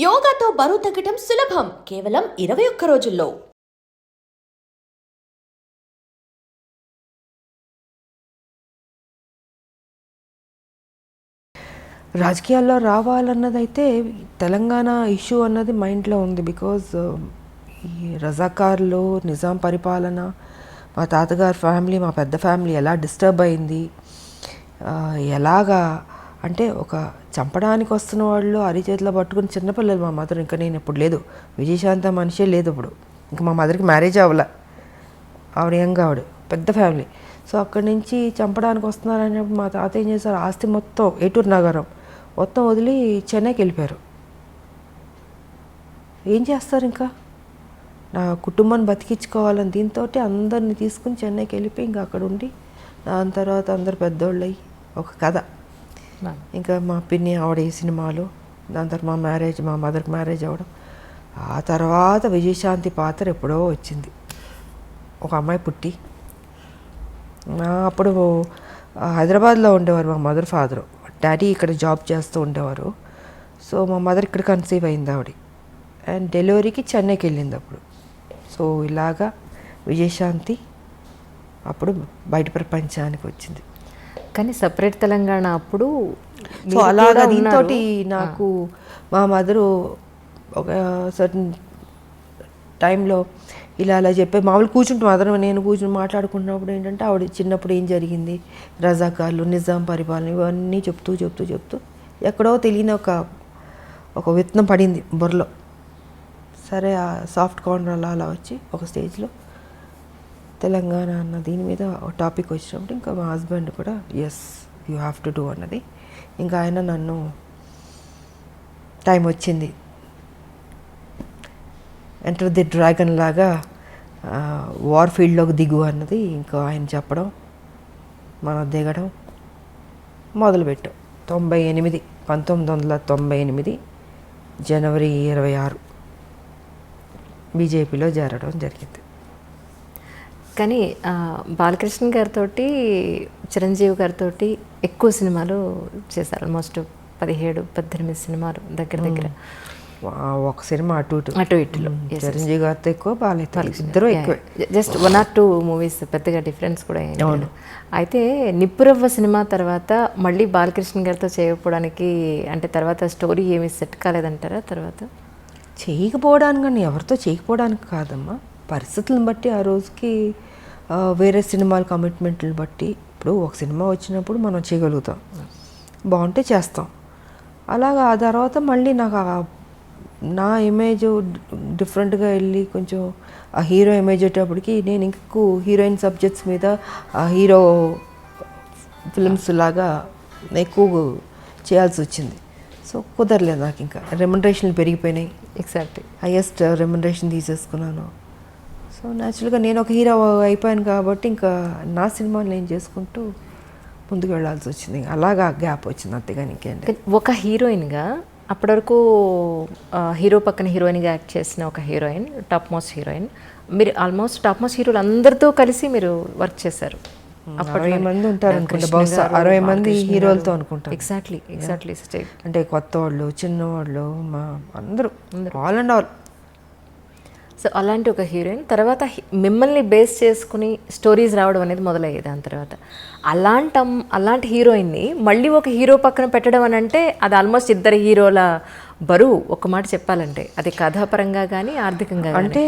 యోగాతో బరువు తగ్గటం సులభం కేవలం 21 రోజుల్లో. రాజకీయాల్లో రావాలన్నదైతే తెలంగాణ ఇష్యూ అన్నది మైండ్లో ఉంది. బికాజ్ ఈ రజాకార్లు, నిజాం పరిపాలన, మా తాతగారి ఫ్యామిలీ, మా పెద్ద ఫ్యామిలీ ఎలా డిస్టర్బ్ అయింది, ఎలాగా అంటే ఒక చంపడానికి వస్తున్న వాళ్ళు అరిచేతిలో పట్టుకుని చిన్నపిల్లలు. మా మదర్, ఇంకా నేను ఇప్పుడు లేదు, విజయశాంత మనిషే లేదు ఇప్పుడు, ఇంకా మా మదర్కి మ్యారేజ్ అవ్వలే, ఆవిడ యంగ్, ఆవిడ పెద్ద ఫ్యామిలీ. సో అక్కడి నుంచి చంపడానికి వస్తున్నారనేప్పుడు మా తాత ఏం చేశారు, ఆస్తి మొత్తం ఏటూరు నగరం మొత్తం వదిలి చెన్నైకి వెళ్ళిపోయారు. ఏం చేస్తారు, ఇంకా నా కుటుంబాన్ని బతికించుకోవాలని దీంతో అందరిని తీసుకుని చెన్నైకి వెళ్ళిపోయి ఇంకా అక్కడ ఉండి, దాని తర్వాత అందరు పెద్దోళ్ళు అయ్యి ఒక కథ. ఇంకా మా పిన్ని ఆవిడ ఈ సినిమాలు, దాని తర్వాత మా మ్యారేజ్, మా మదర్కి మ్యారేజ్ అవ్వడం, ఆ తర్వాత విజయశాంతి పాత్ర ఎప్పుడో వచ్చింది. ఒక అమ్మాయి పుట్టి, అప్పుడు హైదరాబాద్లో ఉండేవారు మా మదర్ ఫాదరు, డాడీ ఇక్కడ జాబ్ చేస్తూ ఉండేవారు. సో మా మదర్ ఇక్కడ కన్సీవ్ అయింది ఆవిడ, అండ్ డెలివరీకి చెన్నైకి వెళ్ళింది అప్పుడు. సో ఇలాగా విజయశాంతి అప్పుడు బయట ప్రపంచానికి వచ్చింది. కానీ సపరేట్ తెలంగాణ అప్పుడు. సో అలాగా దీంతో నాకు మా మదరు ఒక సర్టన్ టైంలో ఇలా అలా చెప్పి మామూలు కూర్చుంటాం, మదర్ నేను కూర్చుని మాట్లాడుకుంటున్నప్పుడు ఏంటంటే ఆవిడ చిన్నప్పుడు ఏం జరిగింది, రజాకార్లు, నిజాం పరిపాలన, ఇవన్నీ చెప్తూ చెప్తూ చెప్తూ ఎక్కడో తెలియని ఒక విత్తనం పడింది బుర్రలో. సరే ఆ సాఫ్ట్ కార్నర్ అలా అలా వచ్చి ఒక స్టేజ్లో తెలంగాణ అన్న దీని మీద ఒక టాపిక్ వచ్చినప్పుడు ఇంకా మా హస్బెండ్ కూడా yes you have to do అన్నది. ఇంకా ఆయన నన్ను టైం వచ్చింది, ఎంటర్ ది డ్రాగన్ లాగా వార్ ఫీల్డ్లోకి దిగు అన్నది ఇంకా ఆయన చెప్పడం, మనం దిగడం మొదలుపెట్టాం. 1998 జనవరి 26 బీజేపీలో చేరడం జరిగింది. కానీ బాలకృష్ణ గారితో, చిరంజీవి గారితో ఎక్కువ సినిమాలు చేశారు. ఆల్మోస్ట్ 17-18 సినిమాలు దగ్గర దగ్గర. ఒక సినిమా అటు ఇటులో. చిరంజీవి గారితో ఎక్కువ, బాలయ్యతో ఇద్దరు ఎక్కువ. జస్ట్ 1 or 2 మూవీస్, పెద్దగా డిఫరెన్స్ కూడా అయింది. అయితే నిప్పురవ్వ సినిమా తర్వాత మళ్ళీ బాలకృష్ణ గారితో చేయకపోవడానికి అంటే తర్వాత స్టోరీ ఏమి సెట్ కాలేదంటారా? తర్వాత చేయకపోవడానికి కానీ ఎవరితో చేయకపోవడానికి కాదమ్మా, పరిస్థితులను బట్టి ఆ రోజుకి వేరే సినిమాల కమిట్మెంట్లను బట్టి. ఇప్పుడు ఒక సినిమా వచ్చినప్పుడు మనం చేయగలుగుతాం, బాగుంటే చేస్తాం. అలాగా ఆ తర్వాత మళ్ళీ నాకు నా ఇమేజ్ డిఫరెంట్గా వెళ్ళి కొంచెం ఆ హీరో ఇమేజ్ వచ్చేటప్పటికి నేను ఇంకెక్కువ హీరోయిన్ సబ్జెక్ట్స్ మీద ఆ హీరో ఫిల్మ్స్ లాగా ఎక్కువ చేయాల్సి వచ్చింది. సో కుదరలేదు నాకు, ఇంకా రెమ్యునరేషన్లు పెరిగిపోయినాయి. ఎగ్జాక్ట్లీ హైయెస్ట్ రెమ్యునరేషన్ తీసేసుకున్నాను. సో న్యాచురల్గా నేను ఒక హీరో అయిపోయాను కాబట్టి ఇంకా నా సినిమాలు నేను చేసుకుంటూ ముందుకు వెళ్ళాల్సి వచ్చింది. అలాగా గ్యాప్ వచ్చింది, అంతేగాని ఇంకేంటి. ఒక హీరోయిన్గా అప్పటి వరకు హీరో పక్కన హీరోయిన్గా యాక్ట్ చేసిన ఒక హీరోయిన్, టాప్ మోస్ట్ హీరోయిన్. మీరు ఆల్మోస్ట్ టాప్ మోస్ట్ హీరోలు అందరితో కలిసి మీరు వర్క్ చేశారు. 60 మంది ఉంటారు అనుకుంటా, బహుశా 60 మంది హీరోలతో అనుకుంటారు. ఎగ్జాక్ట్లీ అంటే కొత్త వాళ్ళు, చిన్నవాళ్ళు, మా అందరూ ఆల్ అండ్ ఆల్. సో అలాంటి ఒక హీరోయిన్ తర్వాత మిమ్మల్ని బేస్ చేసుకుని స్టోరీస్ రావడం అనేది మొదలయ్యేది. దాని తర్వాత అలాంటి హీరోయిన్ని మళ్ళీ ఒక హీరో పక్కన పెట్టడం అని అంటే అది ఆల్మోస్ట్ ఇద్దరు హీరోల బరువు, ఒక మాట చెప్పాలంటే. అది కథాపరంగా కానీ ఆర్థికంగా అంటే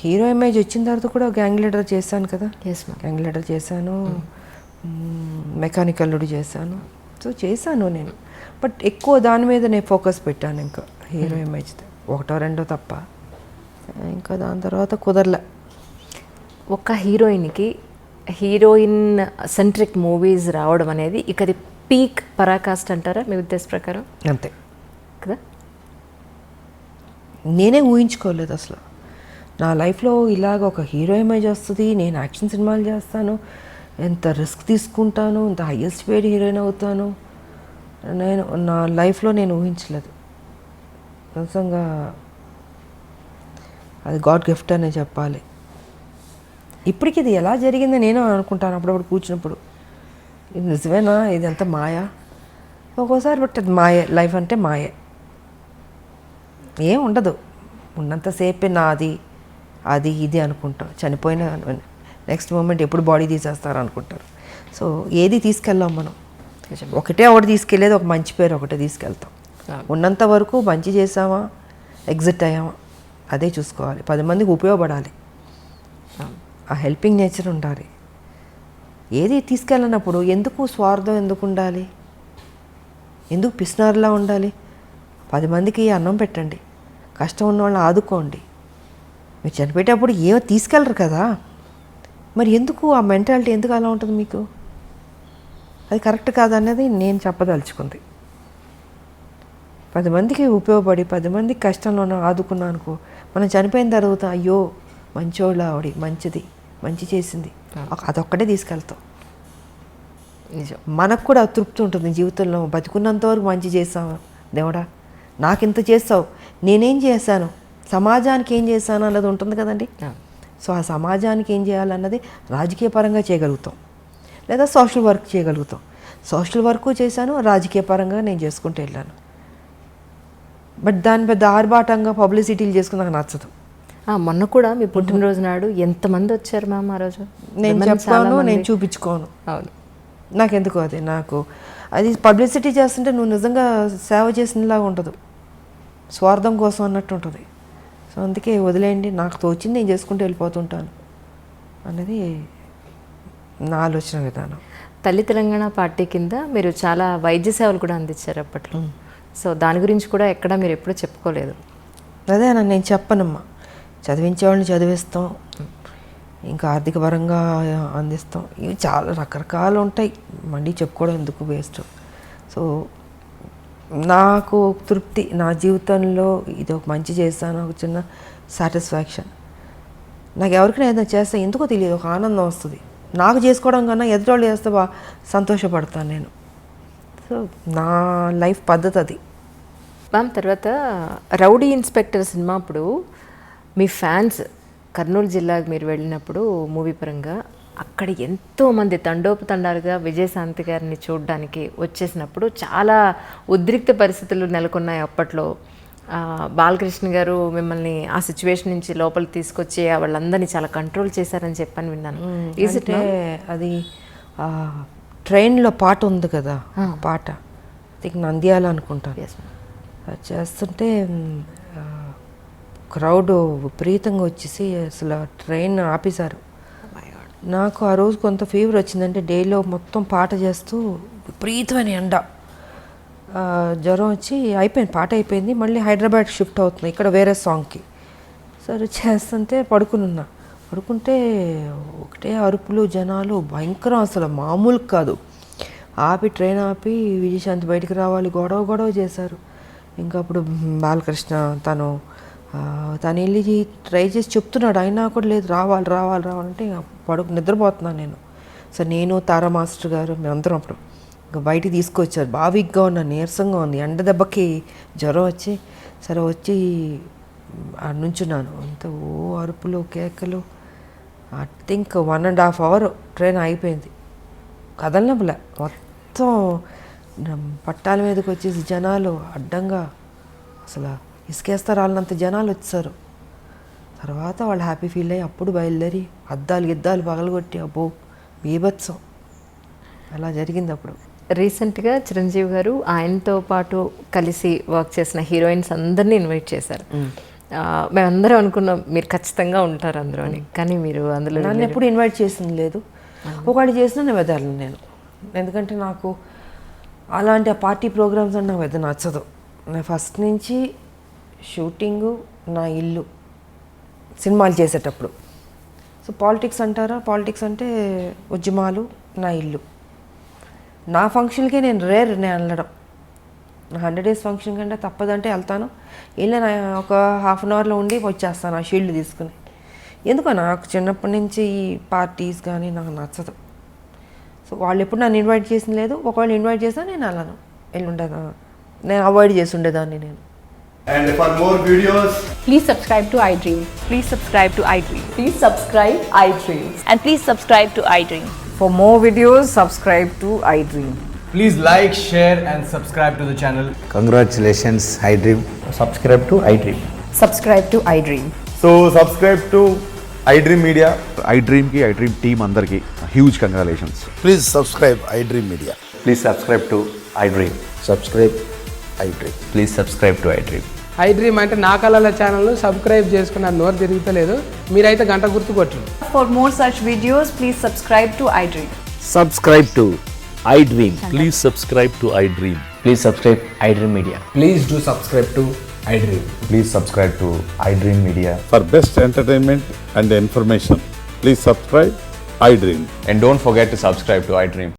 హీరో ఇమేజ్ వచ్చిన తర్వాత కూడా గ్యాంగ్ లీడర్ చేశాను కదా. గ్యాంగ్ లీడర్ చేశాను, మెకానికల్ అల్లుడు చేశాను. సో చేశాను నేను, బట్ ఎక్కువ దాని మీద నేను ఫోకస్ పెట్టాను. ఇంకా హీరో ఇమేజ్ ఒకటో రెండో తప్ప, ఇంకా దాని తర్వాత కుదరలే. ఒక హీరోయిన్కి హీరోయిన్ సెంట్రిక్ మూవీస్ రావడం అనేది ఇక అది పీక్ పరాకాష్ట అంటారా మీ ఉద్దేశ ప్రకారం? అంతే కదా. నేనే ఊహించుకోలేదు అసలు నా లైఫ్లో ఇలాగ ఒక హీరో ఇమేజ్ వస్తుంది, నేను యాక్షన్ సినిమాలు చేస్తాను, ఎంత రిస్క్ తీసుకుంటాను, ఎంత హైయెస్ట్ పేడ్ హీరోయిన్ అవుతాను, నేను నా లైఫ్లో నేను ఊహించలేదు. నిజంగా అది గాడ్ గిఫ్ట్ అనే చెప్పాలి. ఇప్పటికి ఇది ఎలా జరిగిందో నేను అనుకుంటాను అప్పుడప్పుడు కూర్చున్నప్పుడు, ఇది నిజమేనా, ఇది ఎంత మాయా ఒక్కోసారి. బట్ అది మాయే, లైఫ్ అంటే మాయే. ఏం ఉండదు. ఉన్నంతసేపే నాది అది ఇది అనుకుంటాం. చనిపోయిన నెక్స్ట్ మూమెంట్ ఎప్పుడు బాడీ తీసేస్తారు అనుకుంటారు. సో ఏది తీసుకెళ్ళాం మనం. ఒకటే తీసుకెళ్ళేది, ఒక మంచి పేరు ఒకటే తీసుకెళ్తాం. ఉన్నంత వరకు మంచి చేసామా, ఎగ్జిట్ అయ్యామా, అదే చూసుకోవాలి. 10 మందికి ఉపయోగపడాలి, ఆ హెల్పింగ్ నేచర్ ఉండాలి. ఏది తీసుకెళ్ళినప్పుడు ఎందుకు స్వార్థం ఎందుకు ఉండాలి, ఎందుకు పిసినారులా ఉండాలి? 10 మందికి అన్నం పెట్టండి, కష్టం ఉన్న వాళ్ళని ఆదుకోండి. మీరు చనిపోయేటప్పుడు ఏమో తీసుకెళ్ళరు కదా, మరి ఎందుకు ఆ మెంటాలిటీ ఎందుకు అలా ఉంటుంది మీకు? అది కరెక్ట్ కాదనేది నేను చెప్పదలుచుకుంది. 10 మందికి ఉపయోగపడి 10 మందికి కష్టంలో ఆదుకున్నా అనుకో, మనం చనిపోయిన తర్వాత అయ్యో మంచోళ్ళ ఆవిడ, మంచిది, మంచి చేసింది, అదొక్కటే తీసుకెళ్తాం. నిజం. మనకు కూడా తృప్తి ఉంటుంది జీవితంలో. బతికున్నంత వరకు మంచి చేసాము, దేవుడా నాకింత చేస్తావు, నేనేం చేశాను, సమాజానికి ఏం చేశాను అన్నది ఉంటుంది కదండి. సో ఆ సమాజానికి ఏం చేయాలన్నది రాజకీయ పరంగా చేయగలుగుతాం, లేదా సోషల్ వర్క్ చేయగలుగుతాం. సోషల్ వర్క్ చేశాను, రాజకీయ పరంగా నేను చేసుకుంటూ వెళ్ళాను. బట్ దాని పెద్ద ఆర్భాటంగా పబ్లిసిటీలు చేసుకుని నాకు నచ్చదు. మొన్న కూడా మీ పుట్టినరోజు నాడు ఎంతమంది వచ్చారు మ్యామ్ ఆ రోజు? నేను చెప్పాను, నేను చూపించుకోను. అవును, నాకెందుకు అది, నాకు అది పబ్లిసిటీ చేస్తుంటే నువ్వు నిజంగా సేవ చేసినలాగా ఉండదు, స్వార్థం కోసం అన్నట్టు ఉంటుంది. సో అందుకే వదిలేయండి, నాకు తోచింది నేను చేసుకుంటూ వెళ్ళిపోతుంటాను అన్నది నా ఆలోచన విధానం. తల్లి తెలంగాణ పార్టీ కింద మీరు చాలా వైద్య సేవలు కూడా అందించారు అప్పట్లో. సో దాని గురించి కూడా ఎక్కడ మీరు ఎప్పుడూ చెప్పుకోలేదు. అదే నేను చెప్పనమ్మా, చదివించేవాళ్ళని చదివిస్తాం, ఇంకా ఆర్థిక పరంగా అందిస్తాం, ఇవి చాలా రకరకాలు ఉంటాయి, మళ్ళీ చెప్పుకోవడం ఎందుకు, వేస్ట్. సో నాకు తృప్తి, నా జీవితంలో ఇది ఒక మంచి చేస్తాను, ఒక చిన్న సాటిస్ఫాక్షన్. నాకు ఎవరికైనా ఏదైనా చేస్తే ఎందుకో తెలియదు, ఒక ఆనందం వస్తుంది. నాకు చేసుకోవడం కన్నా ఎదుటోళ్ళు చేస్తే సంతోషపడతాను నేను. సో నా లైఫ్ పద్ధతి అది. మ్యామ్, తర్వాత రౌడీ ఇన్స్పెక్టర్ సినిమా అప్పుడు మీ ఫ్యాన్స్ కర్నూలు జిల్లాకు మీరు వెళ్ళినప్పుడు మూవీ పరంగా అక్కడ ఎంతోమంది తండోపతండాలుగా విజయశాంతి గారిని చూడడానికి వచ్చేసినప్పుడు చాలా ఉద్రిక్త పరిస్థితులు నెలకొన్నాయి అప్పట్లో. బాలకృష్ణ గారు మిమ్మల్ని ఆ సిచ్యువేషన్ నుంచి లోపలికి తీసుకొచ్చి వాళ్ళందరినీ చాలా కంట్రోల్ చేశారని చెప్పని విన్నాను. అంటే అది ట్రైన్లో పాట ఉంది కదా, పాట నంద్యాల అనుకుంటాను. అది చేస్తుంటే క్రౌడ్ విపరీతంగా వచ్చేసి అసలు ట్రైన్ ఆపేశారు. నాకు ఆ రోజు కొంత ఫీవర్ వచ్చిందంటే డేలో మొత్తం పాట చేస్తూ విపరీతమైన ఎండ, జ్వరం వచ్చి అయిపోయింది, పాట అయిపోయింది. మళ్ళీ హైదరాబాద్ షిఫ్ట్ అవుతుంది, ఇక్కడ వేరే సాంగ్కి. సరే చేస్తుంటే పడుకుంటే ఒకటే అరుపులు, జనాలు భయంకరం, అసలు మామూలు కాదు. ట్రైన్ ఆపి విజయశాంతి బయటికి రావాలి, గొడవ చేశారు. ఇంకా అప్పుడు బాలకృష్ణ తను వెళ్ళి ట్రై చేసి చెప్తున్నాడు, అయినా కూడా లేదు, రావాలంటే నిద్రపోతున్నాను నేను. సో నేను, తారా మాస్టర్ గారు, మేమందరం అప్పుడు ఇంకా బయటికి తీసుకొచ్చారు. బాగా వీక్గా ఉన్నాను, నీరసంగా ఉంది, ఎండ దెబ్బకి జ్వరం వచ్చి సరే వచ్చి నుంచున్నాను. అంత అరుపులు, కేకలు. ఐ థింక్ 1.5 hours ట్రైన్ అయిపోయింది, కదలనప్పులే. మొత్తం పట్టాల మీదకి వచ్చేసి జనాలు అడ్డంగా అసలు ఇసుకేస్తారు వాళ్ళంత జనాలు వచ్చారు. తర్వాత వాళ్ళు హ్యాపీ ఫీల్ అయ్యి అప్పుడు బయలుదేరి గిద్దాలు పగలగొట్టి అబ్బో బీభత్సం అలా జరిగింది. అప్పుడు రీసెంట్గా చిరంజీవి గారు ఆయనతో పాటు కలిసి వర్క్ చేసిన హీరోయిన్స్ అందరినీ ఇన్వైట్ చేశారు. మేమందరం అనుకున్నాం మీరు ఖచ్చితంగా ఉంటారు అందులో అని, కానీ మీరు అందులో నన్ను ఎప్పుడు ఇన్వైట్ చేసింది లేదు. ఒకళ్ళు చేసినా నేను వెదలను నేను, ఎందుకంటే నాకు అలాంటి ఆ పార్టీ ప్రోగ్రామ్స్ అని నాకు పెద్ద నచ్చదు. నేను ఫస్ట్ నుంచి షూటింగు, నా ఇల్లు, సినిమాలు చేసేటప్పుడు. సో పాలిటిక్స్ అంటారా, పాలిటిక్స్ అంటే ఉద్యమాలు, నా ఇల్లు. నా ఫంక్షన్కే నేను నేను వెళ్ళడం, నా 100 days ఫంక్షన్ కంటే తప్పదంటే వెళ్తాను. వెళ్ళి నా ఒక 1/2 hourలో ఉండి వచ్చేస్తాను ఆ షీల్డ్ తీసుకుని. ఎందుకో నాకు చిన్నప్పటి నుంచి ఈ పార్టీస్ కానీ నాకు నచ్చదు. సో వాళ్ళు ఎప్పుడు నన్ను ఇన్వైట్ చేసింది లేదు. ఒకవేళ ఇన్వైట్ చేసినా నేను వెళ్ళను, నేను అవాయిడ్ చేసి ఉండేదాన్ని నేను. And for more videos, please subscribe to iDream. Please subscribe to iDream. Please subscribe iDream. And please subscribe to iDream. For more videos, subscribe to iDream. Please like, share, and subscribe to the channel. Congratulations, iDream. Subscribe to iDream. Subscribe to iDream. So subscribe to iDream Media. iDream team అందరికి huge congratulations. Please subscribe iDream Media. Please subscribe to iDream. Subscribe iDream. Please subscribe to iDream. iDream అంటే నా కళల ఛానల్ను subscribe చేసుకున్న నోరు తిరుగుతలేదు, మీరైతే గంట గుర్తు కొట్టండి. For more such videos, please subscribe to iDream. Subscribe to iDream. Please subscribe to iDream. Please subscribe iDream Media. Please do subscribe to iDream. Please subscribe to iDream Media. For best entertainment and information, please subscribe iDream. And don't forget to subscribe to iDream.